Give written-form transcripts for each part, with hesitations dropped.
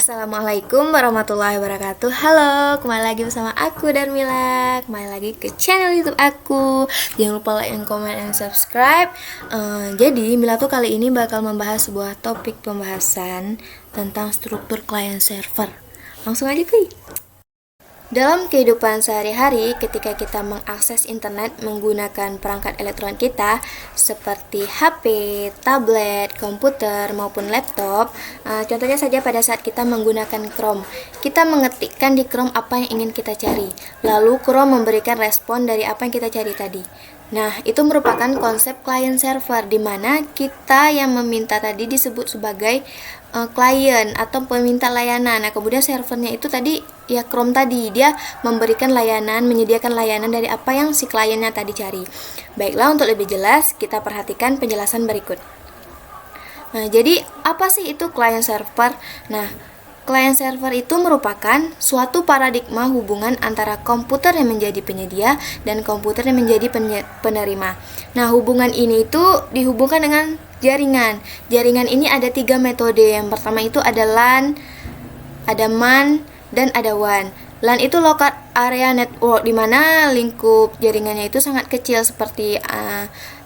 Assalamualaikum warahmatullahi wabarakatuh. Halo, kembali lagi bersama aku Darmila. Kembali lagi ke channel YouTube aku. Jangan lupa like, comment, and subscribe. Jadi Mila tuh kali ini bakal membahas sebuah topik pembahasan tentang struktur client server. Langsung aja kuy. Dalam kehidupan sehari-hari, ketika kita mengakses internet menggunakan perangkat elektronik kita seperti HP, tablet, komputer, maupun laptop, contohnya saja pada saat kita menggunakan Chrome, kita mengetikkan di Chrome apa yang ingin kita cari, lalu Chrome memberikan respon dari apa yang kita cari tadi. Nah, itu merupakan konsep client server, di mana kita yang meminta tadi disebut sebagai klien atau peminta layanan. Nah, kemudian servernya itu tadi ya Chrome tadi, dia memberikan layanan, menyediakan layanan dari apa yang si kliennya tadi cari. Baiklah, untuk lebih jelas kita perhatikan penjelasan berikut. Nah, jadi apa sih itu client server? Nah, client server itu merupakan suatu paradigma hubungan antara komputer yang menjadi penyedia dan komputer yang menjadi penerima. Nah, hubungan ini itu dihubungkan dengan jaringan. Jaringan ini ada 3 metode. Yang pertama itu ada LAN, ada MAN, dan ada WAN. LAN itu local area network, di mana lingkup jaringannya itu sangat kecil seperti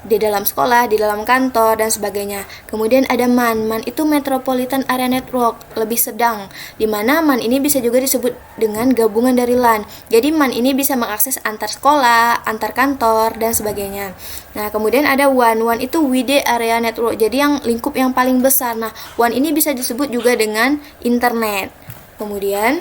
di dalam sekolah, di dalam kantor, dan sebagainya. Kemudian ada MAN. MAN itu metropolitan area network, lebih sedang, di mana MAN ini bisa juga disebut dengan gabungan dari LAN. Jadi MAN ini bisa mengakses antar sekolah, antar kantor, dan sebagainya. Nah, kemudian ada WAN. WAN itu wide area network, jadi yang lingkup yang paling besar. Nah, WAN ini bisa disebut juga dengan internet. Kemudian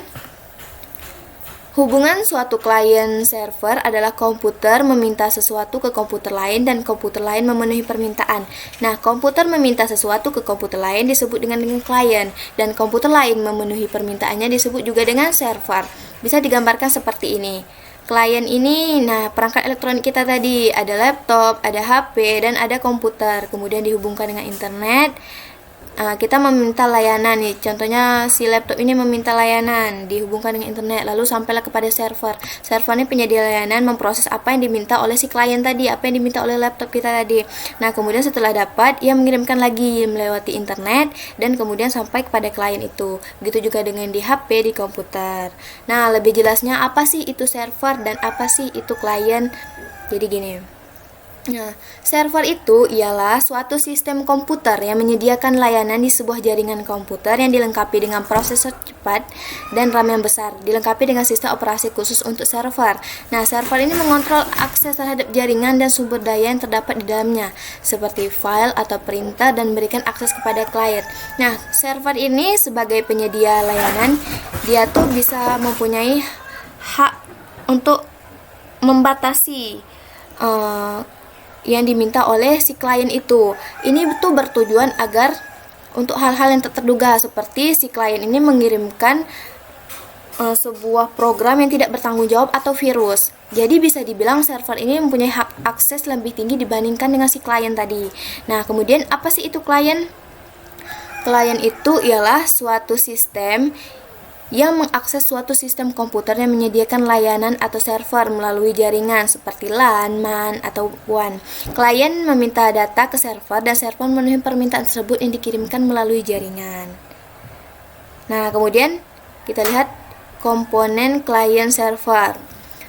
hubungan suatu client server adalah komputer meminta sesuatu ke komputer lain dan komputer lain memenuhi permintaan. Nah, komputer meminta sesuatu ke komputer lain disebut dengan client, dan komputer lain memenuhi permintaannya disebut juga dengan server. Bisa digambarkan seperti ini. Klien ini, nah perangkat elektronik kita tadi, ada laptop, ada HP, dan ada komputer. Kemudian dihubungkan dengan internet. Kita meminta layanan nih, contohnya si laptop ini meminta layanan, dihubungkan dengan internet, lalu sampailah kepada server. Server ini penyedia layanan memproses apa yang diminta oleh si klien tadi, apa yang diminta oleh laptop kita tadi. Nah, kemudian setelah dapat, ia mengirimkan lagi melewati internet dan kemudian sampai kepada klien itu. Begitu juga dengan di HP, di komputer. Nah, lebih jelasnya apa sih itu server dan apa sih itu klien? Jadi gini. Nah, server itu ialah suatu sistem komputer yang menyediakan layanan di sebuah jaringan komputer yang dilengkapi dengan prosesor cepat dan RAM yang besar, dilengkapi dengan sistem operasi khusus untuk server. Nah, server ini mengontrol akses terhadap jaringan dan sumber daya yang terdapat di dalamnya, seperti file atau printer, dan memberikan akses kepada klien. Nah, server ini sebagai penyedia layanan, dia tuh bisa mempunyai hak untuk membatasi yang diminta oleh si klien itu. Ini betul bertujuan agar untuk hal-hal yang tak terduga, seperti si klien ini mengirimkan sebuah program yang tidak bertanggung jawab atau virus. Jadi bisa dibilang server ini mempunyai hak akses lebih tinggi dibandingkan dengan si klien tadi. Nah, kemudian apa sih itu klien? Klien itu ialah suatu sistem yang mengakses suatu sistem komputer yang menyediakan layanan atau server melalui jaringan seperti LAN, MAN, atau WAN. Klien meminta data ke server dan server memenuhi permintaan tersebut yang dikirimkan melalui jaringan. Nah, kemudian kita lihat komponen client server.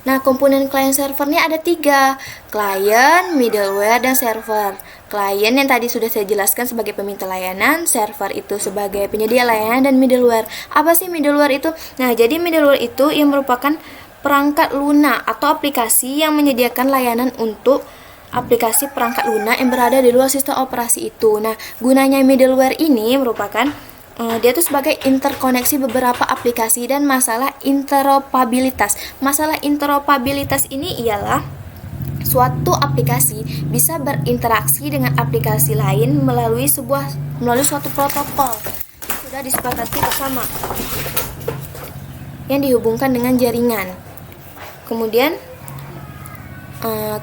Nah, komponen client servernya ada 3, client, middleware, dan server. Client yang tadi sudah saya jelaskan sebagai peminta layanan, server itu sebagai penyedia layanan, dan middleware. Apa sih middleware itu? Nah, jadi middleware itu yang merupakan perangkat lunak atau aplikasi yang menyediakan layanan untuk aplikasi perangkat lunak yang berada di luar sistem operasi itu. Nah, gunanya middleware ini merupakan dia tuh sebagai interkoneksi beberapa aplikasi dan masalah interoperabilitas. Masalah interoperabilitas ini ialah suatu aplikasi bisa berinteraksi dengan aplikasi lain melalui suatu protokol yang sudah disepakati bersama yang dihubungkan dengan jaringan. Kemudian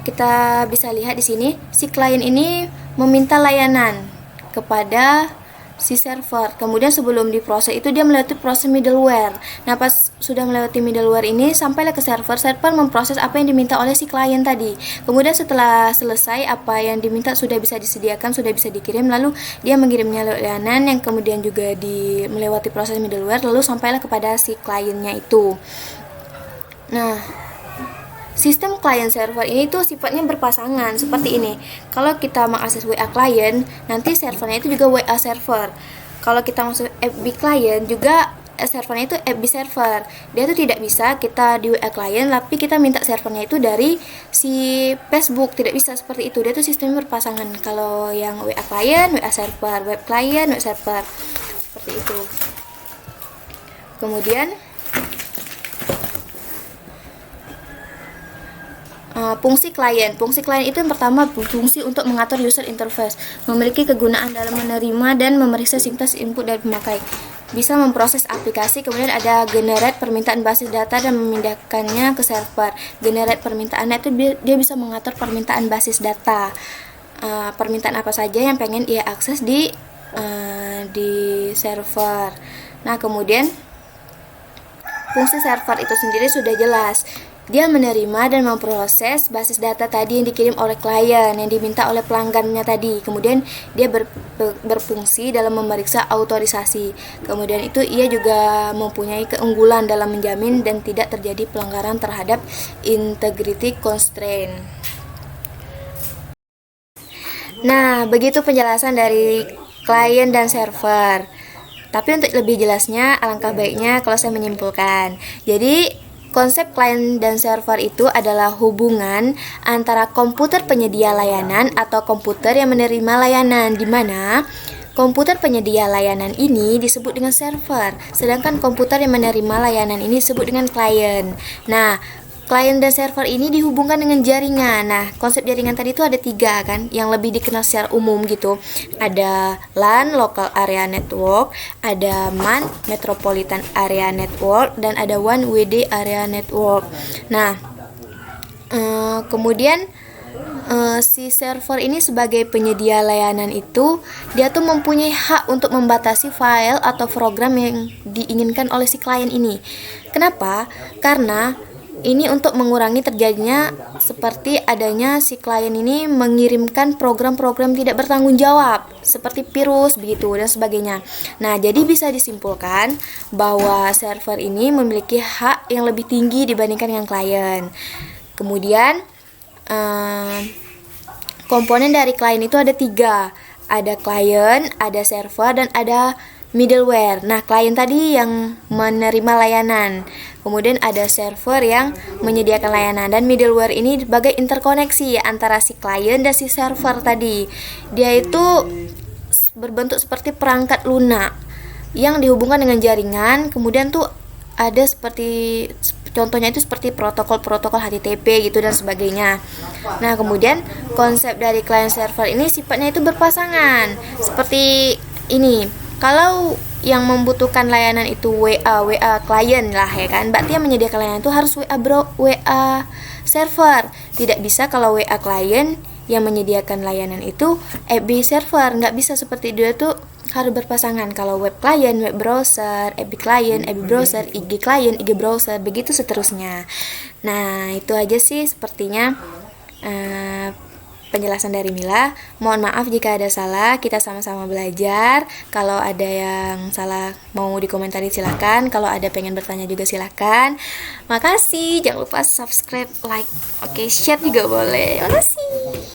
kita bisa lihat di sini si klien ini meminta layanan kepada si server. Kemudian sebelum diproses itu dia melewati proses middleware. Nah, pas sudah melewati middleware ini sampailah ke server. Server memproses apa yang diminta oleh si klien tadi. Kemudian setelah selesai apa yang diminta sudah bisa disediakan, sudah bisa dikirim, lalu dia mengirimnya lewat layanan yang kemudian juga melewati proses middleware, lalu sampailah kepada si kliennya itu. Nah, sistem client server ini tuh sifatnya berpasangan seperti ini. Kalau kita mengakses WA client, nanti servernya itu juga WA server. Kalau kita masuk FB client juga servernya itu FB server. Dia tuh tidak bisa kita di WA client tapi kita minta servernya itu dari si Facebook, tidak bisa seperti itu. Dia tuh sistemnya berpasangan. Kalau yang WA client, WA server, web client, web server. Seperti itu. Kemudian fungsi klien. Fungsi klien itu yang pertama berfungsi untuk mengatur user interface, memiliki kegunaan dalam menerima dan memeriksa sintaks input dari pemakai, bisa memproses aplikasi. Kemudian ada generate permintaan basis data dan memindahkannya ke server. Generate permintaannya itu dia bisa mengatur permintaan basis data, permintaan apa saja yang pengen ia akses di server. Nah, kemudian fungsi server itu sendiri sudah jelas. Dia menerima dan memproses basis data tadi yang dikirim oleh klien, yang diminta oleh pelanggannya tadi. Kemudian dia berfungsi dalam memeriksa autorisasi. Kemudian itu ia juga mempunyai keunggulan dalam menjamin dan tidak terjadi pelanggaran terhadap integrity constraint. Nah, begitu penjelasan dari klien dan server. Tapi untuk lebih jelasnya, alangkah baiknya kalau saya menyimpulkan. Jadi, konsep client dan server itu adalah hubungan antara komputer penyedia layanan atau komputer yang menerima layanan, di mana komputer penyedia layanan ini disebut dengan server, sedangkan komputer yang menerima layanan ini disebut dengan client. Nah, klien dan server ini dihubungkan dengan jaringan. Nah, konsep jaringan tadi itu ada 3 kan, yang lebih dikenal secara umum gitu. Ada LAN, Local Area Network, ada MAN, Metropolitan Area Network, dan ada WAN, WD Area Network. Nah, kemudian si server ini sebagai penyedia layanan itu, dia tuh mempunyai hak untuk membatasi file atau program yang diinginkan oleh si klien ini. Kenapa? Karena ini untuk mengurangi terjadinya seperti adanya si klien ini mengirimkan program-program tidak bertanggung jawab seperti virus begitu dan sebagainya. Nah, jadi bisa disimpulkan bahwa server ini memiliki hak yang lebih tinggi dibandingkan dengan klien. Kemudian komponen dari klien itu ada 3. Ada klien, ada server, dan ada middleware. Nah, klien tadi yang menerima layanan. Kemudian ada server yang menyediakan layanan, dan middleware ini sebagai interkoneksi antara si klien dan si server tadi. Dia itu berbentuk seperti perangkat lunak yang dihubungkan dengan jaringan. Kemudian tuh ada seperti contohnya itu seperti protokol-protokol HTTP gitu dan sebagainya. Nah, kemudian konsep dari client server ini sifatnya itu berpasangan. Seperti ini. Kalau yang membutuhkan layanan itu WA klien lah ya kan. Berarti yang menyediakan layanan itu harus WA server. Tidak bisa kalau WA klien yang menyediakan layanan itu FB server. Nggak bisa seperti itu, tuh harus berpasangan. Kalau web client, web browser, FB client, FB browser, IG client, IG browser, begitu seterusnya. Nah, itu aja sih sepertinya penjelasan dari Mila. Mohon maaf jika ada salah, kita sama-sama belajar. Kalau ada yang salah mau dikomentari silakan. Kalau ada pengen bertanya juga silakan. Makasih, jangan lupa subscribe, like, oke, share juga boleh. Makasih.